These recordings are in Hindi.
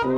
की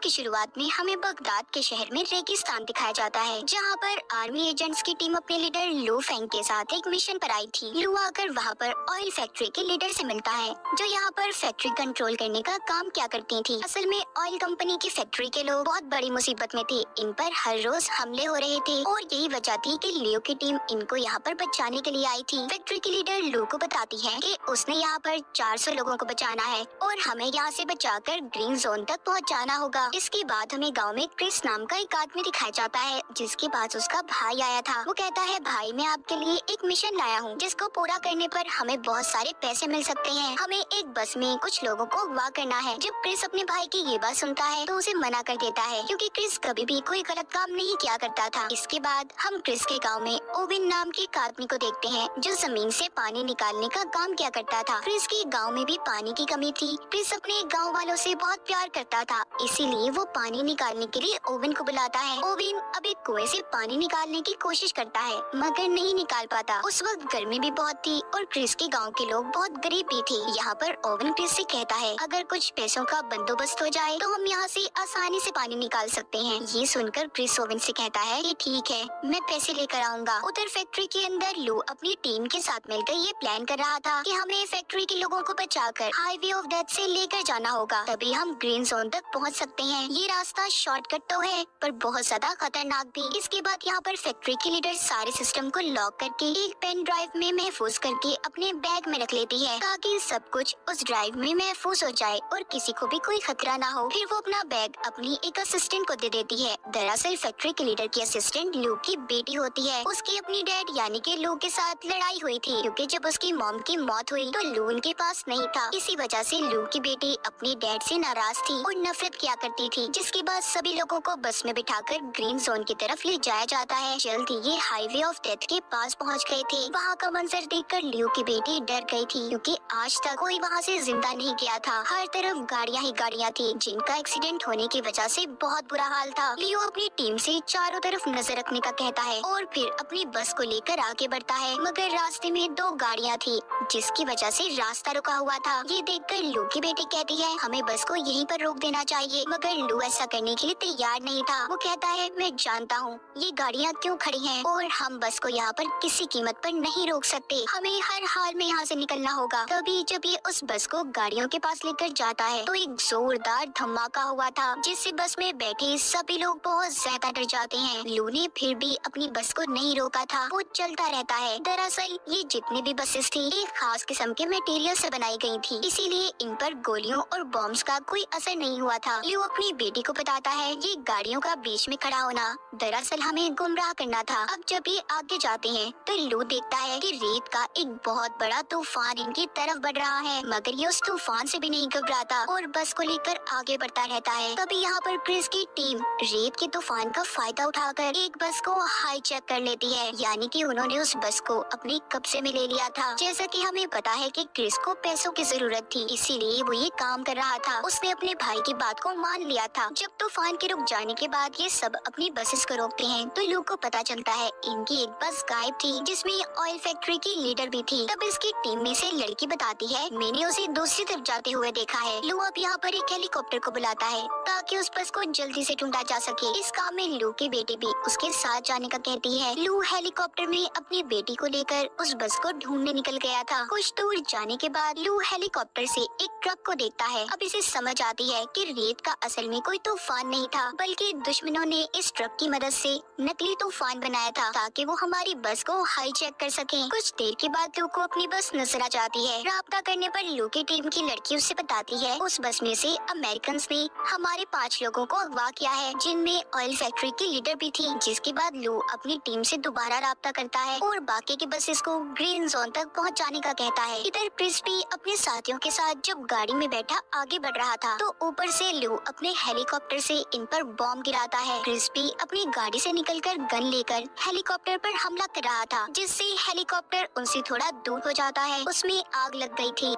शुरुआत में हमें बगदाद के शहर में रेगिस्तान दिखाया जाता है, जहां पर आर्मी एजेंट्स की टीम अपने लीडर लू फेंग के साथ एक मिशन पर आई थी। लू आकर वहां पर ऑयल फैक्ट्री के लीडर से मिलता है, जो यहाँ पर फैक्ट्री कंट्रोल करने का काम क्या करती थी। असल में ऑयल कंपनी की फैक्ट्री के लोग बहुत बड़ी मुसीबत में थे। इन पर हर रोज हमले हो रहे थे और यही वजह थी कि लियो की टीम इनको यहाँ पर बचाने के लिए आई थी। फैक्ट्री की लीडर लू को बताती है कि उसने यहाँ पर 400 लोगों को बचाना है और हमें यहाँ से बचाकर ग्रीन जोन तक पहुँचाना होगा। इसके बाद हमें गांव में क्रिस नाम का एक आदमी दिखाया जाता है, जिसके पास उसका भाई आया था। वो कहता है, भाई मैं आपके लिए एक मिशन लाया हूँ, जिसको पूरा करने पर हमें बहुत सारे पैसे मिल सकते हैं। हमें एक बस में कुछ लोगों को अगवा करना है। जब क्रिस अपने भाई की ये बात सुनता है तो उसे मना कर देता है, क्योंकि क्रिस कभी भी कोई गलत काम नहीं किया करता था। इसके बाद हम क्रिस के गाँव में ओविन नाम के एक आदमी को देखते हैं, जो जमीन से पानी निकालने का काम किया करता था। क्रिस के गाँव में भी पानी की कमी थी। क्रिस अपने गाँव वालों से बहुत प्यार करता था, इसीलिए वो पानी निकालने के लिए ओविन को बुलाता है। ओविन अब एक कुएं से पानी निकालने की कोशिश करता है, मगर नहीं निकाल पाता। उस वक्त गर्मी भी बहुत थी और क्रिस के गांव के लोग बहुत गरीब भी थे। यहाँ पर ओविन क्रिस से कहता है, अगर कुछ पैसों का बंदोबस्त हो जाए तो हम यहाँ से आसानी से पानी निकाल सकते हैं। ये सुनकर क्रिस ओविन से कहता है कि ठीक है, मैं पैसे लेकर आऊंगा। उधर फैक्ट्री के अंदर लू अपनी टीम के साथ मिलकर ये प्लान कर रहा था कि हमें फैक्ट्री के लोगों को बचाकर हाईवे ऑफ डेथ से लेकर जाना होगा, तभी हम ग्रीन जोन तक पहुँच सकते हैं। ये रास्ता शॉर्टकट तो है, पर बहुत ज्यादा खतरनाक भी। इसके बाद यहाँ पर फैक्ट्री की लीडर सारे सिस्टम को लॉक करके एक पेन ड्राइव में महफूज करके अपने बैग में रख लेती है, ताकि सब कुछ उस ड्राइव में महफूज हो जाए और किसी को भी कोई खतरा ना हो। फिर वो अपना बैग अपनी एक असिस्टेंट को दे देती है। दरअसल फैक्ट्री के लीडर की असिस्टेंट लू की बेटी होती है। उसकी अपनी डैड यानी कि लू के साथ लड़ाई हुई थी, क्योंकि जब उसकी मॉम की मौत हुई तो लू उनके पास नहीं था। इसी वजह से लू की बेटी अपनी डैड से नाराज थी और नफरत किया करती थी, जिसके बाद सभी लोगों को बस में बिठाकर ग्रीन जोन की तरफ ले जाया जाता है। जल्द ही ये हाईवे ऑफ डेथ के पास पहुंच गए थे। वहां का मंजर देखकर लियो की बेटी डर गई थी, क्योंकि आज तक कोई वहां से जिंदा नहीं गया था। हर तरफ गाड़ियां ही गाड़ियां थी, जिनका एक्सीडेंट होने की वजह से बहुत बुरा हाल था। लियो अपनी टीम से चारों तरफ नजर रखने का कहता है और फिर अपनी बस को लेकर आगे बढ़ता है, मगर रास्ते में 2 गाड़ियाँ थी, जिसकी वजह से रास्ता रुका हुआ था। ये देखकर लू की बेटी कहती है, हमें बस को यहीं पर रोक देना चाहिए, मगर लू ऐसा करने के लिए तैयार नहीं था। वो कहता है, मैं जानता हूँ ये गाड़ियाँ क्यों खड़ी हैं और हम बस को यहाँ पर किसी कीमत पर नहीं रोक सकते। हमें हर हाल में यहाँ से निकलना होगा। तभी जब ये उस बस को गाड़ियों के पास लेकर जाता है तो एक जोरदार धमाका हुआ था, जिससे बस में बैठे सभी लोग बहुत ज्यादा डर जाते हैं। लू ने फिर भी अपनी बस को नहीं रोका था, वो चलता रहता है। दरअसल ये जितनी भी बसेस थी एक खास किस्म के मटेरियल से बनाई गई थी, इसीलिए इन पर गोलियों और बॉम्ब्स का कोई असर नहीं हुआ था। लू अपनी बेटी को बताता है, ये गाड़ियों का बीच में खड़ा होना दरअसल हमें गुमराह करना था। अब जब ये आगे जाते हैं तो लू देखता है कि रेत का एक बहुत बड़ा तूफान इनकी तरफ बढ़ रहा है, मगर ये उस तूफान से भी नहीं घबराता और बस को लेकर आगे बढ़ता रहता है। तभी यहाँ पर क्रिस की टीम रेत के तूफान का फायदा उठाकर एक बस को हाईजैक कर लेती है, यानी कि उन्होंने उस बस को अपने कब्जे में ले लिया था। जैसा कि हमें पता है कि क्रिस को पैसों की जरूरत थी, इसीलिए वो ये काम कर रहा था। उसने अपने भाई की बात को मान लिया था। जब तूफान के रुक जाने के बाद ये सब अपनी बसेस को रोकते हैं तो लू को पता चलता है इनकी एक बस गायब थी, जिसमें ऑयल फैक्ट्री की लीडर भी थी। तब इसकी टीम में से लड़की बताती है, मैंने उसे दूसरी तरफ जाते हुए देखा है। लू अब यहाँ पर एक हेलीकॉप्टर को बुलाता है ताकि उस बस को जल्दी से ढूंढा जा सके। इस काम में लू की बेटी भी उसके साथ जाने का कहती है। लू हेलीकॉप्टर में अपनी बेटी को लेकर उस बस को ढूंढने निकल गया था। कुछ दूर जाने के बाद लू हेलीकॉप्टर से एक ट्रक को देखता है। अब इसे समझ आती है कि रेत का असल में कोई तूफान नहीं था, बल्कि दुश्मनों ने इस ट्रक की मदद से नकली तूफान बनाया था, ताकि वो हमारी बस को हाईजैक कर सकें। कुछ देर के बाद लू को अपनी बस नजर आ जाती है। राब्ता करने पर लू की टीम की लड़की उससे बताती है, उस बस में से अमेरिकन ने हमारे 5 लोगों को अगवा किया है, जिनमें ऑयल फैक्ट्री की लीडर भी थी। जिसके बाद लू अपनी टीम से दोबारा राब्ता करता है और बाकी की बसेस को ग्रीन जोन तक पहुंचाने का कहता है। इधर क्रिस भी अपने साथियों के साथ जब गाड़ी में बैठा आगे बढ़ रहा था तो ऊपर से लू अपने हेलीकॉप्टर से इन पर बॉम्ब गिराता है। क्रिस भी अपनी गाड़ी से निकलकर गन लेकर हेलीकॉप्टर पर हमला कर रहा था, जिससे हेलीकॉप्टर उनसे थोड़ा दूर हो जाता है। उसमें आग लग गई थी।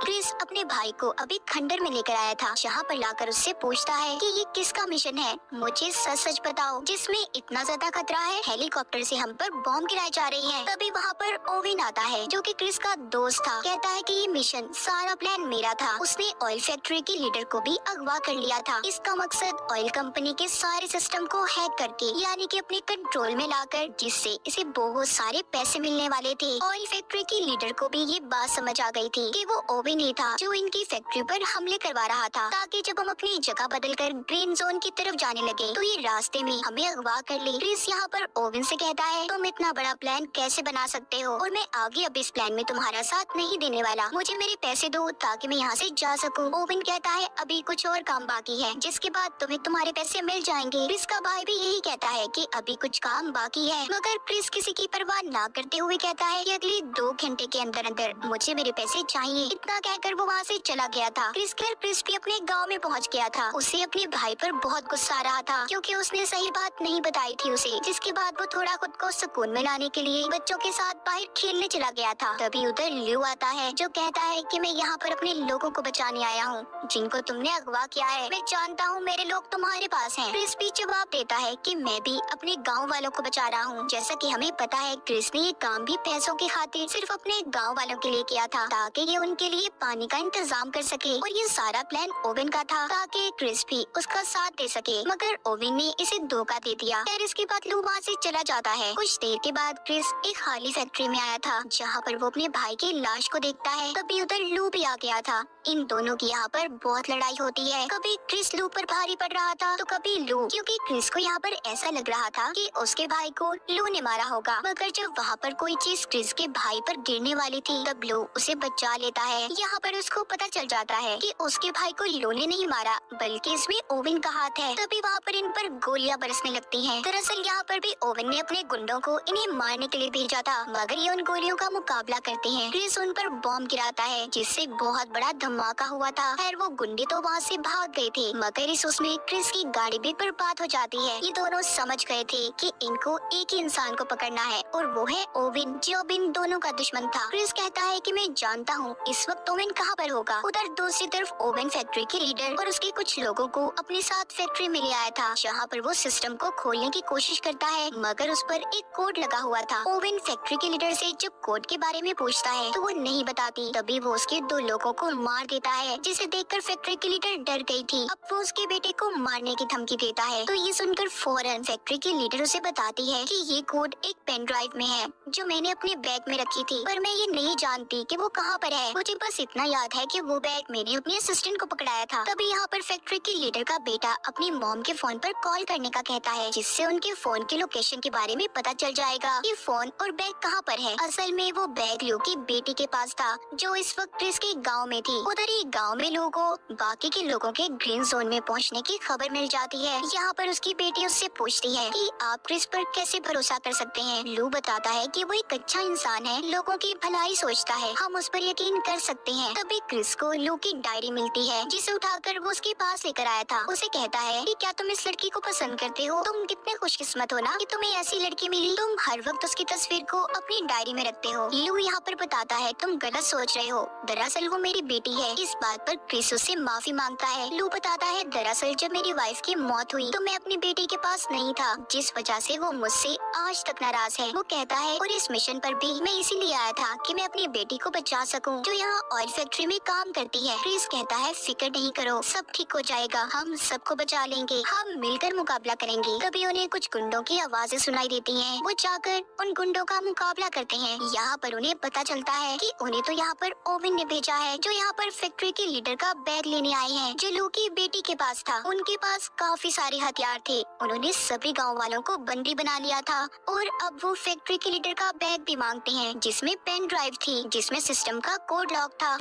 क्रिस अपने भाई को अभी खंडर में लेकर आया था, जहाँ पर लाकर उससे पूछता है कि ये किसका मिशन है, मुझे सच सच बताओ जिसमें इतना ज्यादा खतरा है, हेलीकॉप्टर से हम पर बॉम्ब गिराई जा रही है। तभी वहाँ पर ओवेन आता है जो कि क्रिस का दोस्त था। कहता है कि ये मिशन सारा प्लान मेरा था, उसने ऑयल फैक्ट्री के लीडर को भी अगवा कर लिया था। इसका मकसद ऑयल कंपनी के सारे सिस्टम को हैक करके यानी कि अपने कंट्रोल में लाकर, जिससे इसे बहुत सारे पैसे मिलने वाले थे। ऑयल फैक्ट्री के लीडर को भी ये बात समझ आ गई थी कि वो ओवेन ही था जो इनकी फैक्ट्री पर हमले करवा रहा था, ताकि जब हम अपनी जगह बदलकर ग्रीन जोन की तरफ जाने लगे तो ये रास्ते में हमें अगवा कर ले। क्रिस यहाँ पर ओवेन से कहता है तुम इतना बड़ा प्लान कैसे बना सकते हो, और मैं आगे अब इस प्लान में तुम्हारा साथ नहीं देने वाला, मुझे मेरे पैसे दो ताकि मैं यहाँ से जा सकूँ। ओवेन कहता है अभी कुछ और काम बाकी है, जिसके बाद तुम्हें तुम्हारे पैसे मिल जाएंगे। क्रिस का भाई भी यही कहता है कि अभी कुछ काम बाकी है, मगर क्रिस किसी की परवाह ना करते हुए कहता है कि अगले 2 घंटे के अंदर अंदर मुझे मेरे पैसे चाहिए। इतना कहकर वो वहाँ से चला गया था। क्रिस भी अपने गाँव में पहुँच गया था। उसे अपने भाई पर बहुत गुस्सा आ रहा था क्योंकि उसने सही बात नहीं बताई थी उसे, जिसके बाद वो थोड़ा खुद को सुकून में लाने के लिए बच्चों के साथ बाहर खेलने चला गया था। तभी उधर ल्यू आता है जो कहता है कि मैं यहाँ पर अपने लोगों को बचाने आया हूँ जिनको तुमने अगवा किया है, मैं जानता हूँ मेरे लोग तुम्हारे पास हैं। क्रिस भी जवाब देता है कि मैं भी अपने गाँव वालों को बचा रहा हूँ। जैसा कि हमें पता है क्रिस ने ये काम भी पैसों की खातिर सिर्फ अपने गाँव वालों के लिए किया था, ताकि ये उनके लिए पानी का इंतजाम कर सके, और ये सारा प्लान ओवेन का था ताकि क्रिस भी उसका साथ दे सके, मगर ओवेन ने इसे धोखा दे दिया। फिर इसके बाद लू वहाँ से चला जाता है। कुछ देर के बाद क्रिस एक खाली फैक्ट्री में आया था जहाँ पर वो अपने भाई की लाश को देखता है। तभी उधर लू भी आ गया था। इन दोनों की यहाँ पर बहुत लड़ाई होती है, कभी क्रिस लू पर भारी पड़ रहा था तो कभी लू, क्योंकि क्रिस को यहाँ पर ऐसा लग रहा था कि उसके भाई को लू ने मारा होगा। मगर जब वहाँ पर कोई चीज क्रिस के भाई पर गिरने वाली थी तब लू उसे बचा लेता है। यहाँ पर उसको पता चल जाता है कि उसके भाई को लू ने नहीं मारा बल्कि इसमें ओवेन का हाथ है। तभी वहाँ पर इन पर गोलियां बरसने लगती हैं। दरअसल यहाँ पर भी ओवेन ने अपने गुंडों को इन्हें मारने के लिए भेजा था, मगर ये उन गोलियों का मुकाबला करते हैं। क्रिस उन पर बॉम्ब गिराता है जिससे बहुत बड़ा धमाका हुआ था। खैर वो गुंडे तो वहाँ से भाग गए थे, मगर इस उसमें क्रिस की गाड़ी भी बर्बाद हो जाती है। ये दोनों समझ गए थे कि इनको एक ही इंसान को पकड़ना है और वो है ओवेन, जो अब इन दोनों का दुश्मन था। क्रिस कहता है कि मैं जानता हूँ इस वक्त ओवेन कहाँ पर होगा। उधर दूसरी तरफ ओवेन फैक्ट्री के लीडर और उसके कुछ लोगों को अपने साथ फैक्ट्री में ले आया था, जहाँ पर वो सिस्टम को खोलने की कोशिश करता है, मगर उस पर एक कोड लगा हुआ था। ओवेन फैक्ट्री के लीडर से जब कोड के बारे में पूछता है तो वो नहीं बताती। तभी वो उसके 2 लोगों को मार देता है, जिसे देखकर फैक्ट्री की लीडर डर गई थी। अब वो उसके बेटे को मारने की धमकी देता है, तो ये सुनकर फौरन फैक्ट्री की लीडर उसे बताती है कि ये कोड एक पेन ड्राइव में है जो मैंने अपने बैग में रखी थी, पर मैं ये नहीं जानती कि वो कहाँ पर है। मुझे बस इतना याद है कि वो बैग मैंने अपने असिस्टेंट को पकड़ाया था। तभी यहाँ पर फैक्ट्री के लीडर का बेटा अपनी मॉम के फोन पर कॉल करने का कहता है, जिससे उनके फोन के लोकेशन के बारे में पता चल जाएगा कि फोन और बैग कहाँ पर है। असल में वो बैग ल्यू की बेटी के पास था जो इस वक्त क्रिस के गाँव में थी। उधर ही गाँव में लोगों बाकी के लोगों के ग्रीन जोन में पहुँचने की खबर मिल जाती है। यहाँ पर उसकी बेटी उससे पूछती है कि आप क्रिस पर कैसे भरोसा कर सकते हैं। लू बताता है कि वो एक अच्छा इंसान है, लोगों की भलाई सोचता है, हम उस पर यकीन कर सकते हैं। तभी क्रिस को लू की डायरी मिलती है जिसे उठाकर वो उसके पास लेकर आया था। उसे कहता है कि क्या तुम इस लड़की को पसंद करते हो, तुम कितने खुशकिस्मत हो ना कि तुम्हें ऐसी लड़की मिली, तुम हर वक्त उसकी तस्वीर को अपनी डायरी में रखते हो। लू यहाँ पर बताता है तुम गलत सोच रहे हो, दरअसल वो मेरी बेटी है। इस बात पर क्रिस उससे माफी मांगता है। लू बताता है दरअसल जब मेरी वाइफ की मौत हुई तो मैं अपनी बेटी के पास नहीं था, जिस वजह से वो मुझसे आज तक नाराज है। वो कहता है और इस मिशन पर भी मैं इसीलिए आया था कि मैं अपनी बेटी को बचा सकूं, जो यहाँ ऑयल फैक्ट्री में काम करती है। क्रिस कहता है फिक्र नहीं करो, सब ठीक हो जाएगा, हम सबको बचा लेंगे, हम मिलकर मुकाबला करेंगे। तभी उन्हें कुछ गुंडों की आवाजें सुनाई देती हैं। वो जाकर उन गुंडों का मुकाबला करते हैं। यहाँ पर उन्हें पता चलता है कि उन्हें तो यहाँ पर ओवेन ने भेजा है, जो यहाँ पर फैक्ट्री के लीडर का बैग लेने आए हैं जो लू की बेटी के पास था। उनके पास काफी सारे हथियार थे, उन्होंने सभी गाँव वालों को बंदी बना लिया था और अब वो फैक्ट्री के लीडर का बैग भी मांगते हैं जिसमें पेन ड्राइव थी जिसमें सिस्टम का कोड लॉक था।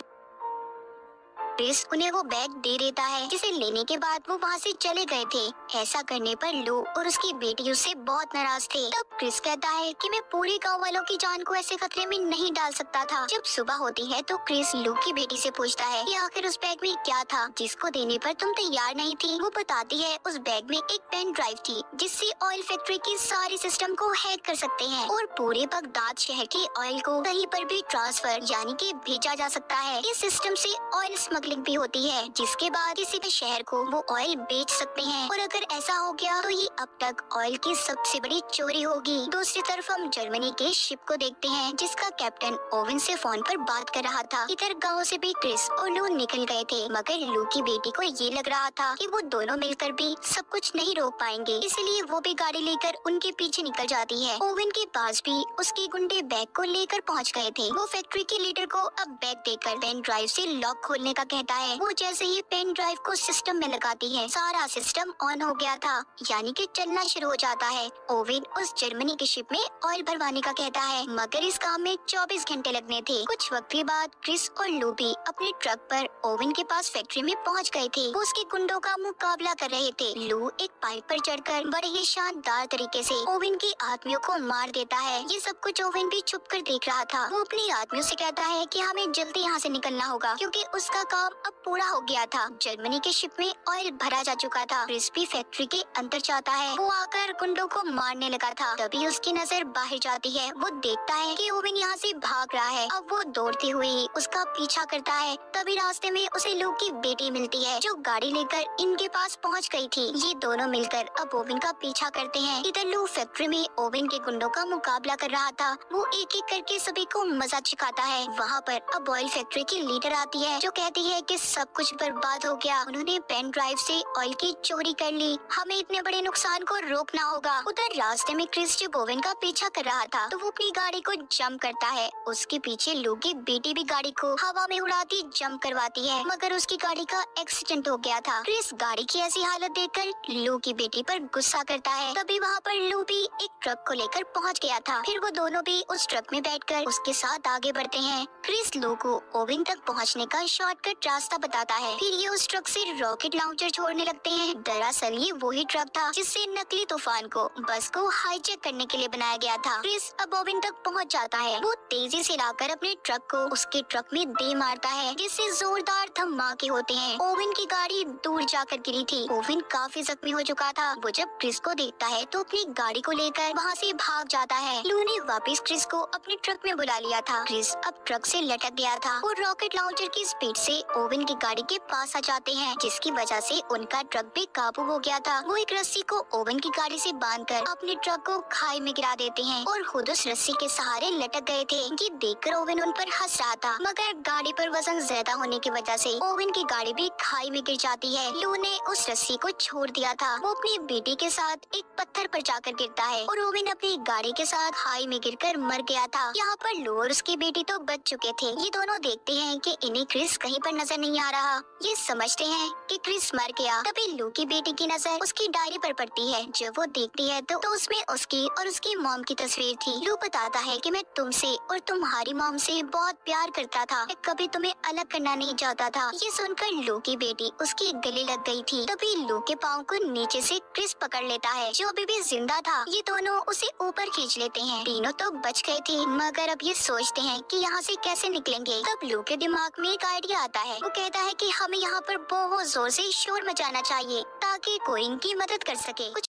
क्रिस उन्हें वो बैग दे देता है, जिसे लेने के बाद वो वहाँ से चले गए थे। ऐसा करने पर लू और उसकी बेटी उससे बहुत नाराज थे। तब क्रिस कहता है कि मैं पूरे गाँव वालों की जान को ऐसे खतरे में नहीं डाल सकता था। जब सुबह होती है तो क्रिस लू की बेटी से पूछता है कि आखिर उस बैग में क्या था जिसको देने पर तुम तैयार नहीं थी। वो बताती है उस बैग में एक पेन ड्राइव थी, जिससे ऑयल फैक्ट्री के सारे सिस्टम को हैक कर सकते हैं और पूरे बगदाद शहर के ऑयल को कहीं पर भी ट्रांसफर यानी कि भेजा जा सकता है। इस सिस्टम से ऑयल स्मगलिंग भी होती है, जिसके बाद किसी भी शहर को वो ऑयल बेच सकते हैं। और अगर ऐसा हो गया तो ये अब तक ऑयल की सबसे बड़ी चोरी होगी। दूसरी तरफ हम जर्मनी के शिप को देखते हैं, जिसका कैप्टन ओवन से फोन पर बात कर रहा था। इधर गाँव से भी क्रिस और लू निकल गए थे, मगर लू की बेटी को ये लग रहा था कि वो दोनों मिलकर भी सब कुछ नहीं रोक पाएंगे, इसलिए वो भी गाड़ी लेकर उनके पीछे निकल जाती है। ओवन के पास भी उसके गुंडे बैग को लेकर पहुंच गए थे। वो फैक्ट्री के लीडर को अब बैग देकर पेन ड्राइव से लॉक खोलने का कहता है। वो जैसे ही पेन ड्राइव को सिस्टम में लगाती है, सारा सिस्टम ऑन हो गया था, यानी कि चलना शुरू हो जाता है। ओवन उस जर्मनी के शिप में ऑयल भरवाने का कहता है, मगर इस काम में 24 घंटे लगने थे। कुछ वक्त के बाद क्रिस और लू भी अपने ट्रक पर ओवन के पास फैक्ट्री में पहुंच गए थे। वो उसके गुंडों का मुकाबला कर रहे थे। लू एक पाइप पर चढ़कर बड़े ही शानदार तरीके से ओवन के आदमियों को मार देता है। ये सब कुछ ओवन भी छुप कर देख रहा था। वो अपने आदमियों से कहता है कि हमें जल्दी यहाँ से निकलना होगा, क्योंकि उसका काम अब पूरा हो गया था। जर्मनी के शिप में ऑयल भरा जा चुका था। क्रिस भी फैक्ट्री के अंदर जाता है। वो आकर गुंडों को मारने लगा था, तभी उसकी नजर बाहर जाती है। वो देखता है कि ओवन यहाँ से भाग रहा है। अब वो दौड़ते हुए उसका पीछा करता है। तभी रास्ते में उसे लू की बेटी मिलती है, जो गाड़ी लेकर इनके पास पहुँच गई थी। ये दोनों मिलकर अब ओवन का पीछा करते हैं। इधर लू फैक्ट्री में ओवन के गुंडों का मुकाबला कर रहा था। वो एक एक करके सभी को मजा सिखाता है। वहाँ पर अब ऑयल फैक्ट्री की लीडर आती है, जो कहती है कि सब कुछ बर्बाद हो गया। उन्होंने पेन ड्राइव से ऑयल की चोरी कर ली। हमें इतने बड़े नुकसान को रोकना होगा। उधर रास्ते में क्रिस जब ओवन का पीछा कर रहा था, तो वो अपनी गाड़ी को जंप करता है। उसके पीछे लू की बेटी भी गाड़ी को हवा में उड़ाती जंप करवाती है, मगर उसकी गाड़ी का एक्सीडेंट हो गया था। क्रिस गाड़ी की ऐसी हालत देखकर लू की बेटी पर गुस्सा करता है। तभी वहाँ पर लू भी एक ट्रक को लेकर पहुँच गया था। फिर वो दोनों भी उस ट्रक में बैठकर उसके साथ आगे बढ़ते हैं। क्रिस लू को ओवन तक पहुँचने का शॉर्टकट रास्ता बताता है। फिर ये उस ट्रक से रॉकेट लॉन्चर छोड़ने लगते हैं। दरअसल ये वही ट्रक था जिससे नकली तूफान को बस को हाईजैक करने के लिए बनाया गया था। क्रिस अब ओवन तक पहुँच जाता है। वो तेजी से लाकर अपने ट्रक को उसके ट्रक में दे मारता है, जिससे जोरदार धमाके होते हैं। ओवन की गाड़ी दूर जाकर गिरी थी। ओवन काफी जख्मी हो चुका था। वो जब क्रिस को देखता है तो अपनी गाड़ी को लेकर वहाँ से भाग जाता है। लू ने वापस क्रिस को अपने ट्रक में बुला लिया था। क्रिस अब ट्रक से लटक गया था। वो रॉकेट लॉन्चर की स्पीड से ओवन की गाड़ी के पास आ जाते हैं, जिसकी वजह से उनका ट्रक भी काबू हो गया था। वो एक रस्सी को ओवन की गाड़ी से बांधकर अपने ट्रक को खाई में गिरा देते हैं और खुद उस रस्सी के सहारे लटक गए थे। ये देखकर ओवन उन पर हंस रहा था, मगर गाड़ी पर वजन ज्यादा होने की वजह से ओवन की गाड़ी भी खाई में गिर जाती है। लू ने उस रस्सी को छोड़ दिया था। वो अपनी बेटी के साथ एक पत्थर पर जाकर गिरता है और ओवन अपनी गाड़ी के साथ खाई में गिरकर मर गया था। यहाँ पर लू और उसकी बेटी तो बच चुके थे। ये दोनों देखते हैं कि इन्हें क्रिस कहीं पर नजर नहीं आ रहा। ये समझते हैं कि क्रिस मर गया। तभी लू की बेटी की नजर उसकी डायरी पर पड़ती है। जब वो देखती है तो उसमें उसकी और उसकी मॉम की तस्वीर थी। लू बताता है कि मैं तुमसे और तुम्हारी मॉम से बहुत प्यार करता था, मैं कभी तुम्हें अलग करना नहीं चाहता था। ये सुनकर लू की बेटी उसकी गले लग गई थी। तभी लू के पाँव को नीचे से क्रिस पकड़ लेता है, जो अभी भी जिंदा था। ये दोनों उसे ऊपर खींच लेते हैं। तीनों तो बच गए थे, मगर अब ये सोचते हैं कि यहाँ से कैसे निकलेंगे। तब लू के दिमाग में एक आइडिया आता है। वो कहता है कि हमें यहाँ पर बहुत जोर से शोर मचाना चाहिए, ताकि कोई इनकी मदद कर सके, कुछ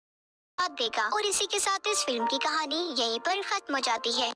बात देगा। और इसी के साथ इस फिल्म की कहानी यहीं पर खत्म हो जाती है।